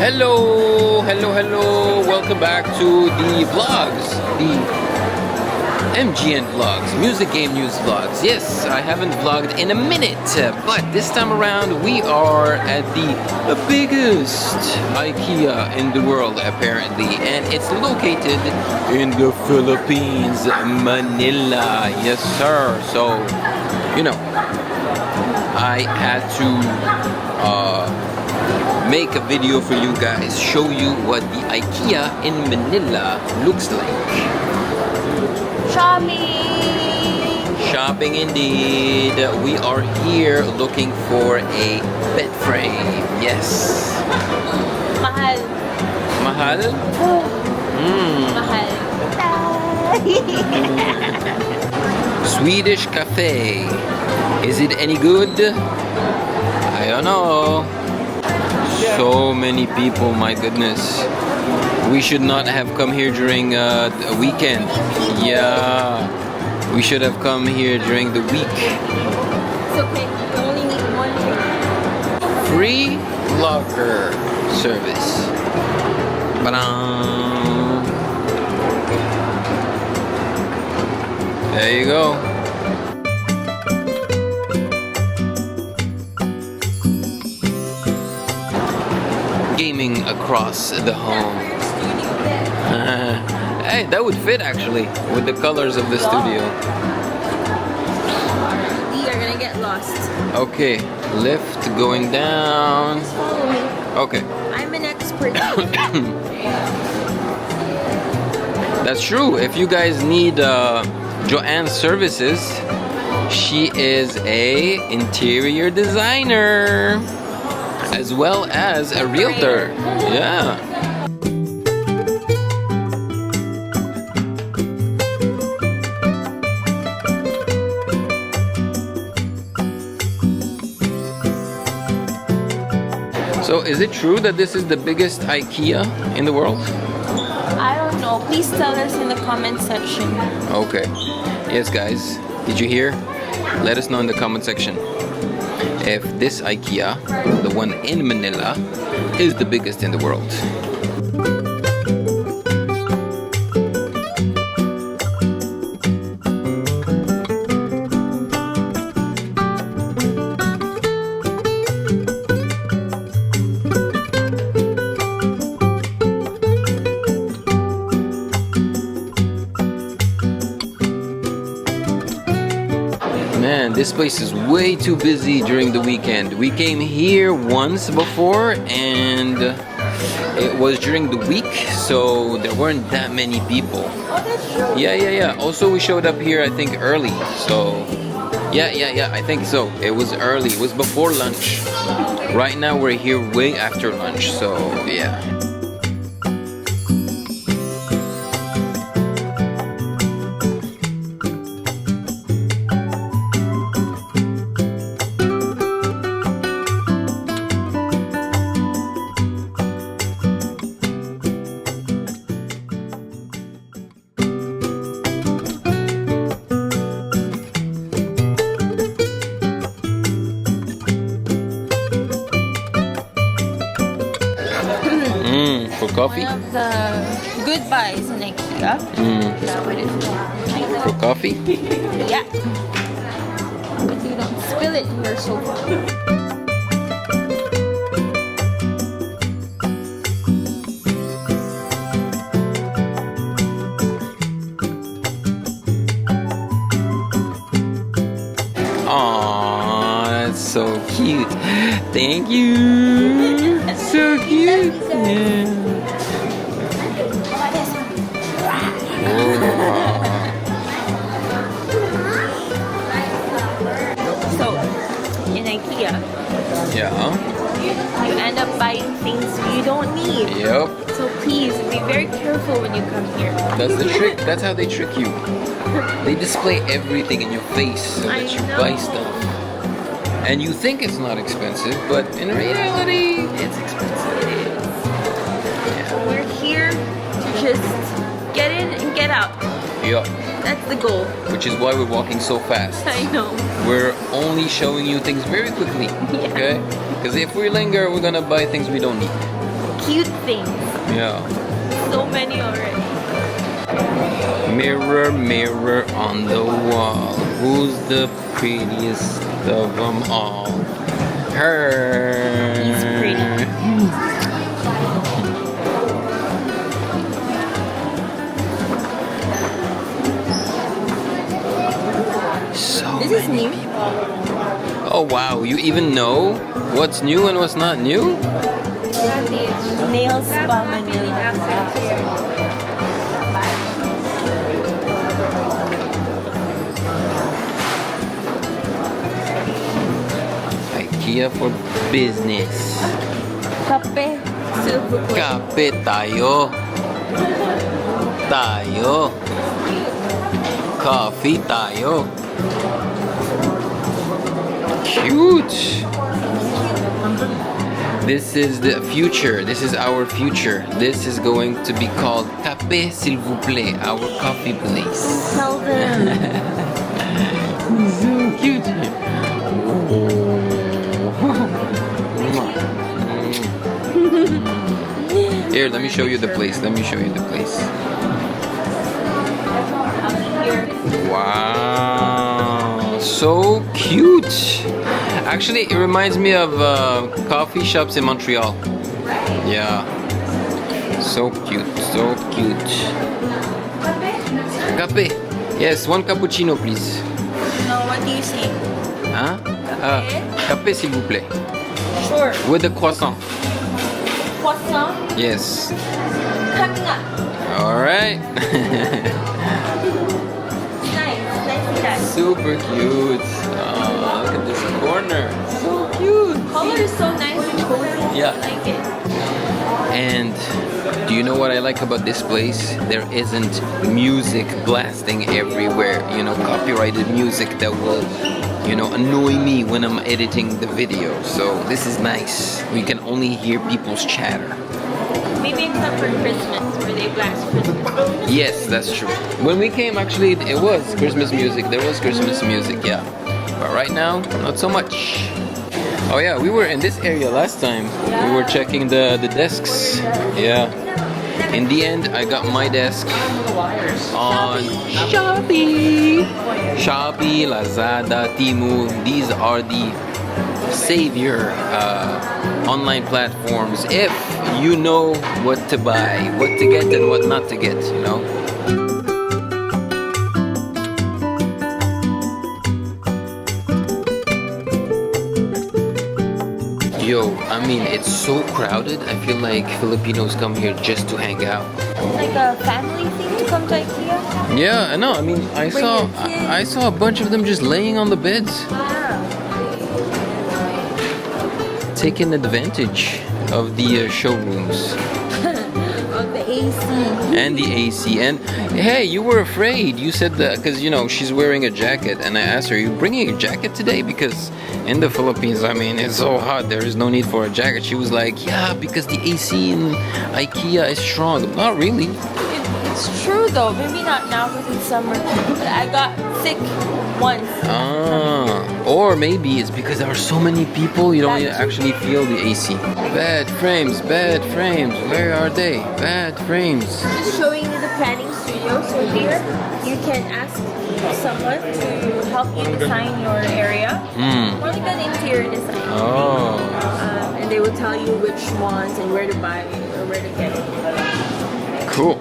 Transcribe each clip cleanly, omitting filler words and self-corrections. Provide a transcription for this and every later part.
Hello, hello, hello. Welcome back to the vlogs, the MGN vlogs, music game news vlogs. Yes, I haven't vlogged in a minute, but this time around we are at the biggest IKEA in the world apparently, and it's located in the Philippines, Manila. Yes, sir. So, you know, I had to make a video for you guys, show you what the IKEA in Manila looks like. Shopping! Shopping indeed. We are here looking for a bed frame. Yes. Mahal. Mahal? Mahal. Swedish cafe. Is it any good? I don't know. So many people, my goodness. We should not have come here during a weekend. Yeah, we should have come here during the week. It's okay, we only need one thing. Free locker service. Ba-dum. There you go. Gaming across the home. Hey, that would fit actually with the colors of the studio. We are gonna get lost. Okay, lift going down. Follow me. Okay. I'm an expert. That's true. If you guys need Joanne's services, she is a interior designer as well as a realtor. Yeah. So is it true that this is the biggest IKEA in the world? I don't know. Please tell us in the comment section. Okay. Yes, guys. Did you hear? Let us know in the comment section if this IKEA, the one in Manila, is the biggest in the world. Man, this place is way too busy during the weekend. We came here once before and it was during the week, so there weren't that many people. Oh, that's true. Yeah. Also, we showed up here, I think, early. So, yeah, I think so. It was early. It was before lunch. Right now, we're here way after lunch, so yeah. For coffee? One of the good buys in IKEA. That what it is. For coffee? Yeah. But you don't spill it in your sofa. Aww, that's so cute. Thank you. So cute. Yeah. So, in IKEA, Yeah. you end up buying things you don't need. Yep. So please, be very careful when you come here. That's the trick. That's how they trick you. They display everything in your face so that you buy stuff. And you think it's not expensive, but in reality, it's expensive. Yeah. We're here to just get in and get out. Yep. That's the goal. Which is why we're walking so fast. I know. We're only showing you things very quickly. Yeah. Okay? Because if we linger, we're gonna buy things we don't need. cute things. Yeah. So many already. Mirror, mirror on the wall. Who's the prettiest of them all? Her. He's pretty. So This is new. Oh wow, you even know what's new and what's not new? Nail spa Manila. IKEA for business. Kape. Silver plate. Kape tayo. Tayo. Coffee tayo. Cute. This is the future. This is our future. This is going to be called Café s'il vous plaît, our coffee place. Tell them. So cute. Here, let me show you the place. Let me show you the place. Wow, so cute. Actually, it reminds me of coffee shops in Montreal. Yeah, so cute, so cute. Cafe. Yes, one cappuccino, please. No, what do you say? Huh? Café, s'il vous plaît. Sure. With the croissant. Croissant. Yes. Coming up. All right. Nice. Super cute. Oh, look at this corner. So cute. Color is so nice and cozy. Yeah. I like it. And do you know what I like about this place? There isn't music blasting everywhere. You know, copyrighted music that will, you know, annoy me when I'm editing the video. So this is nice. We can only hear people's chatter. Maybe except for Christmas, where they blast Christmas. Yes, that's true. When we came, actually, it was Christmas music. There was Christmas music, yeah. But right now, not so much. Oh yeah, we were in this area last time. We were checking the desks. Yeah. In the end, I got my desk on Shopee. Shopee, Lazada, Temu. These are the savior online platforms if you know what to buy, what to get and what not to get, you know. Yo, I mean, it's so crowded. I feel like Filipinos come here just to hang out. Like a family thing to come to IKEA? Yeah, I know. I mean, I saw a bunch of them just laying on the beds, taking advantage of the showrooms. Of the AC. And the AC. And hey, you were afraid. You said that because, you know, she's wearing a jacket. And I asked her, are you bringing a jacket today? Because in the Philippines, I mean, it's so hot. There is no need for a jacket. She was like, yeah, because the AC in IKEA is strong. Not really. It's true though. Maybe not now because it's summer. But I got sick once. Or maybe it's because there are so many people, you don't actually feel the AC. Bad frames, where are they? Bad frames. Just showing you the planning studio. So here you can ask someone to help you design your area. Or like an interior design. Oh. And they will tell you which ones and where to buy or where to get it. Cool.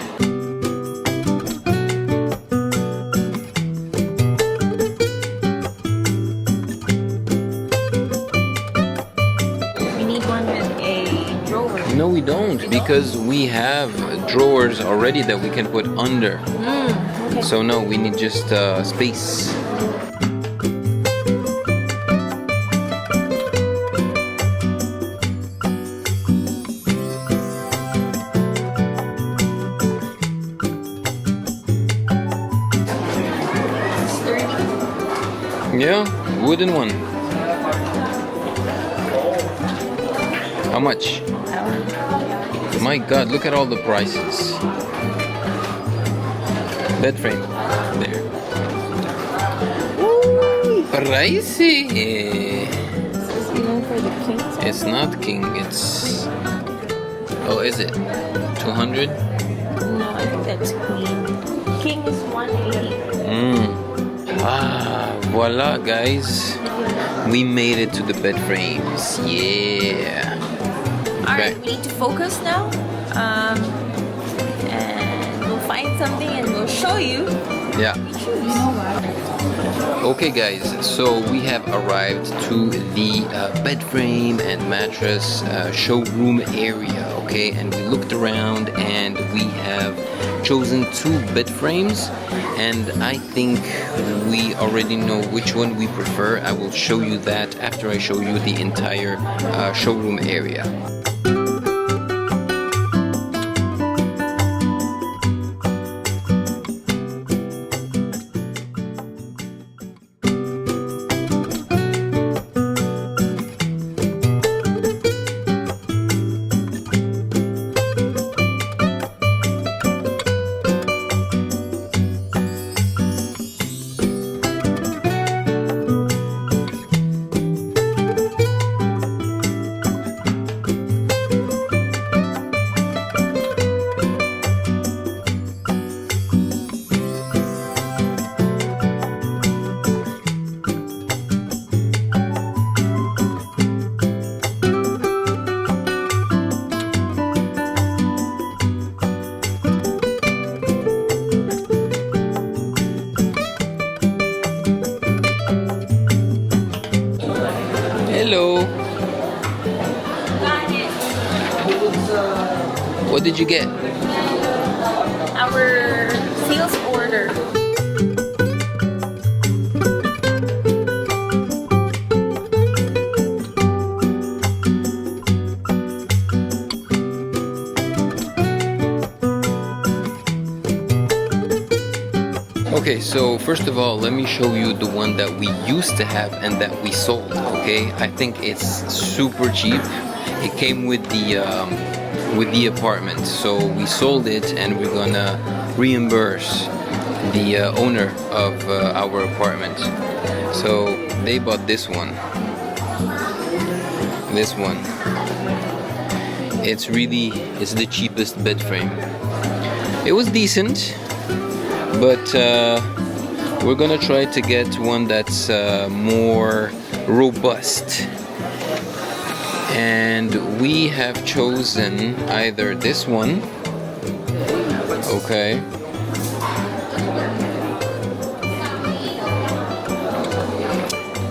No, we don't, because we have drawers already that we can put under. Okay. So no, we need just space. Yeah, wooden one. How much? My God, look at all the prices. Bed frame. There. Ooh, pricey. For the king. It's not king, it's Oh, is it 200? No, I think that's queen. King is 180. Voila, guys. We made it to the bed frames. Yeah. Alright, we need to focus now. And we'll find something and we'll show you. Yeah. We choose. Okay, guys. So we have arrived to the bed frame and mattress showroom area. Okay, and we looked around and we have chosen 2 bed frames, and I think we already know which one we prefer. I will show you that after I show you the entire showroom area. Hello. Got it. What did you get? Our sales order. Okay, so first of all, let me show you the one that we used to have and that we sold. Okay, I think it's super cheap. It came with the apartment, so we sold it, and we're gonna reimburse the owner of our apartment. So they bought this one. This one. It's the cheapest bed frame. It was decent. But we're gonna try to get one that's more robust, and we have chosen either this one, okay,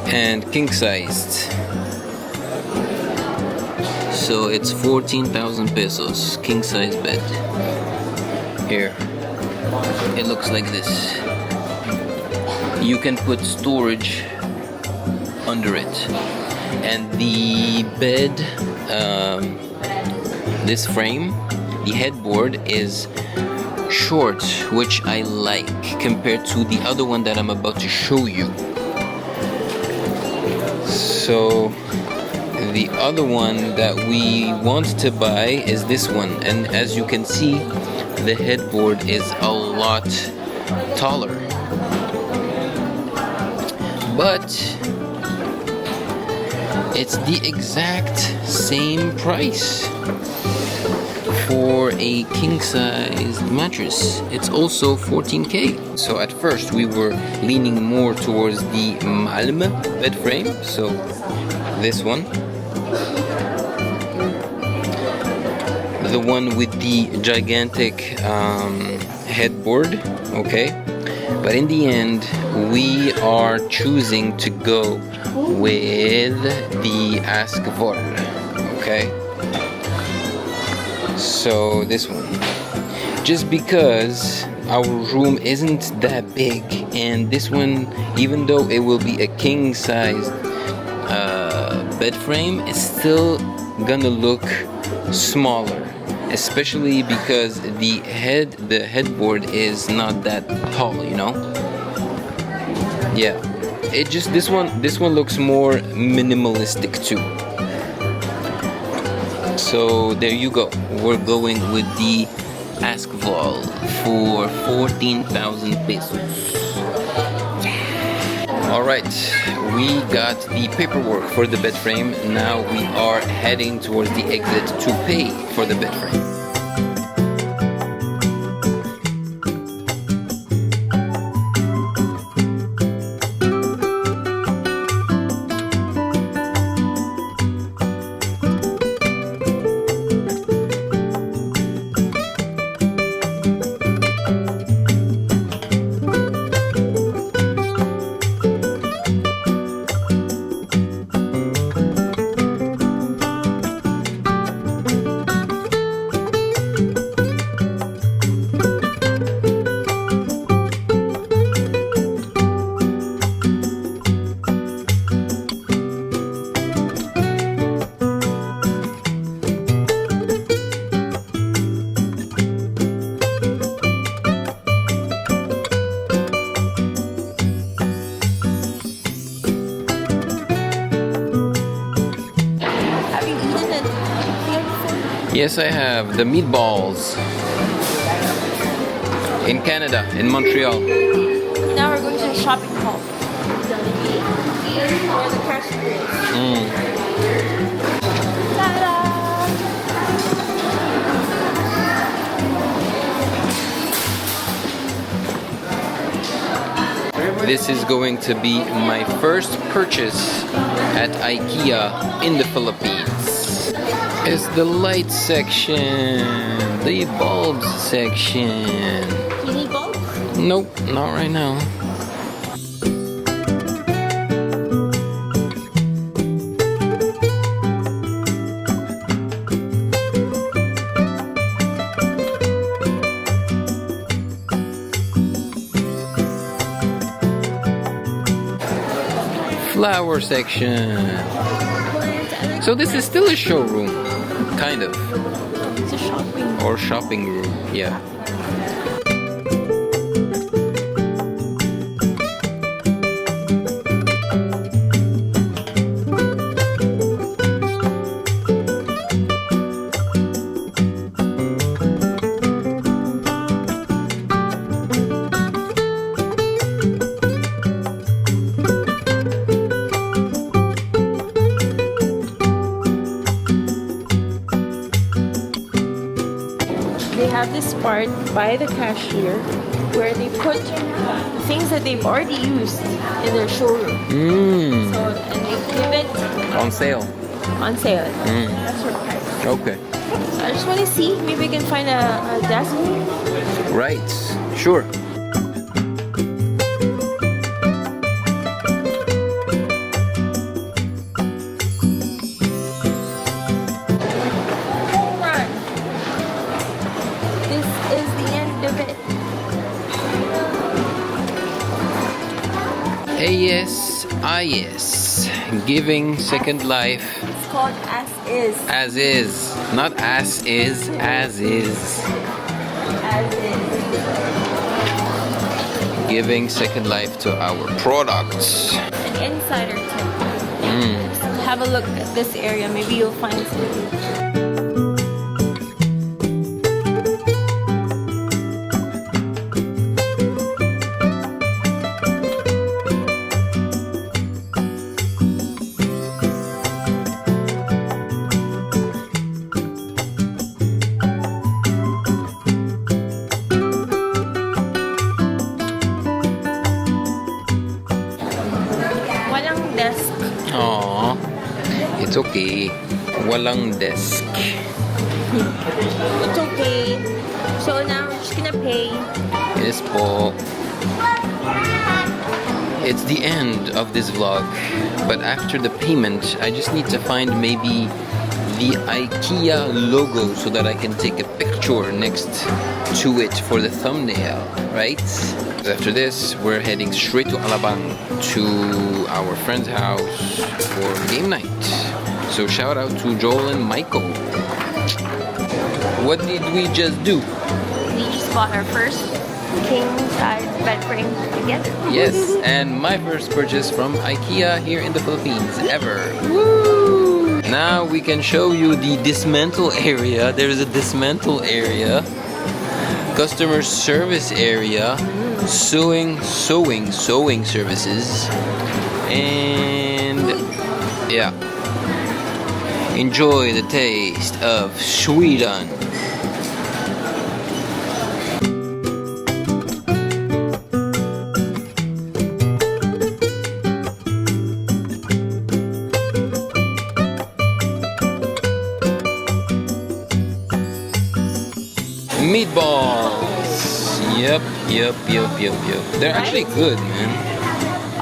and king sized. So it's 14,000 pesos, king size bed. Here. It looks like this. You can put storage under it, and the bed, this frame, the headboard is short, which I like compared to the other one that I'm about to show you. So the other one that we want to buy is this one, and as you can see, the headboard is a lot taller, but it's the exact same price for a king-size mattress. It's also 14K. So at first we were leaning more towards the Malm bed frame, so this one, the one with the gigantic headboard, okay, but in the end we are choosing to go with the rēÄakSH, okay, so this one, just because our room isn't that big, and this one, even though it will be a king size bed frame, it's still gonna look smaller, especially because the headboard is not that tall, you know. Yeah, it just this one looks more minimalistic too. So there you go, we're going with the rēÄakSH for 14,000 pesos. Alright, we got the paperwork for the bed frame. Now we are heading towards the exit to pay for the bed frame. Yes, I have the meatballs in Canada, in Montreal. Now we're going to the shopping mall. Where the cashier is. Ta-da! This is going to be my first purchase at IKEA in the Philippines. It's the light section, the bulbs section. You need bulbs? Nope, not right now. Flower section. So this is still a showroom, kind of. It's a shopping. Or shopping room, yeah. They have this part by the cashier where they put things that they've already used in their showroom. So, and they give it On sale. on sale. That's your price. Okay. So I just want to see, maybe we can find a desk. Right. Sure. Home run. This is the end of it. ASIS. Giving second life It's called As Is. as is. Not as is, as is. As Is. Giving second life to our products. An insider tip. Have a look at this area. Maybe you'll find something. Walang desk. Aww. It's okay. Walang desk. It's okay. So now we're just gonna pay. Yes po. It's the end of this vlog. But after the payment, I just need to find maybe the IKEA logo so that I can take a picture next to it for the thumbnail, right? After this, we're heading straight to Alabang to our friend's house for game night. So shout out to Joel and Michael. What did we just do? We just bought our first king size bed frame together. Yes, and my first purchase from IKEA here in the Philippines ever. Woo! Now we can show you the dismantle area. There is a dismantle area, customer service area, sewing services, and yeah, enjoy the taste of Sweden. Meatballs. Yep. They're actually good, man.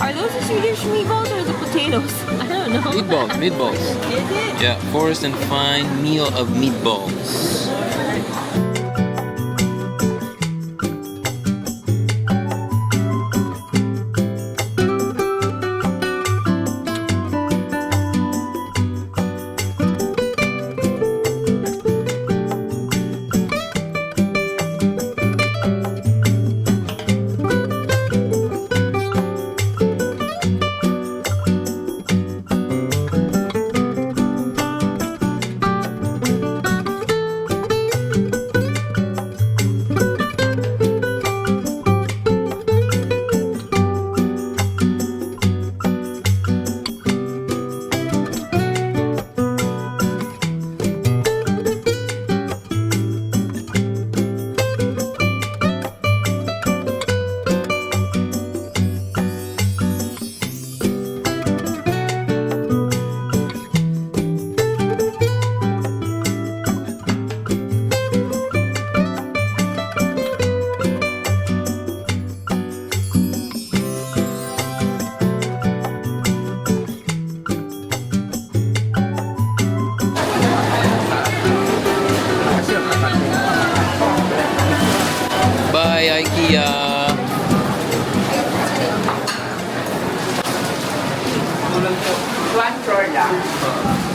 Are those the Swedish meatballs or the potatoes? I don't know. Meatballs. Is it? Yeah, forest and fine meal of meatballs. Bye, IKEA. One floor lang.